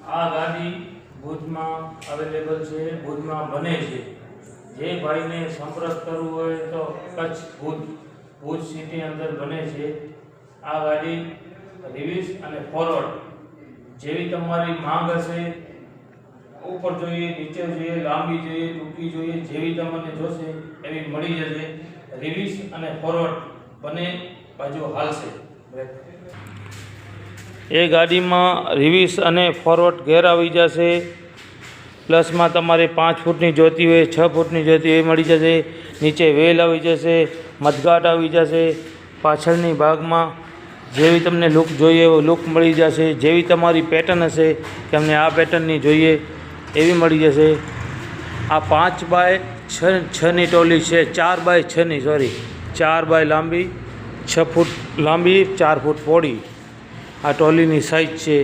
આ ગાડી ભુજમાં અવેલેબલ છે, ભુજમાં બને છે. જે ભાઈને સંપર્ક કરવો હોય તો કચ્છ ભુજ સિટી અંદર બને છે. આ ગાડી રિવર્સ અને ફોરવર્ડ જેવી તમારી માંગ હશે, ઉપર જોઈએ, નીચે જોઈએ, લાંબી જોઈએ, ટૂંકી જોઈએ, જેવી તમને જોશે એવી મળી જશે. રિવર્સ અને ફોરવર્ડ બંને બાજુ હાલશે. એ ગાડીમાં રિવર્સ અને ફોરવર્ડ ગેર આવી જશે. પ્લસમાં તમારે 5 ફૂટની જોતી હોય, 6 ફૂટની જોતી હોય એ મળી જશે. નીચે વેલ આવી જશે, મધગાટ આવી જશે. પાછળની ભાગમાં જેવી તમને લુક જોઈએ એવો લુક મળી જશે. જેવી તમારી પેટર્ન હશે કે અમને આ પેટર્નની જોઈએ એવી મળી જશે. આ 5 બાય 6ની ટોલી છે, 4 બાય 6ની, સોરી 4 બાય લાંબી, 6 ફૂટ લાંબી, 4 ફૂટ પહોળી આ ટોલીની સાઇઝ છે.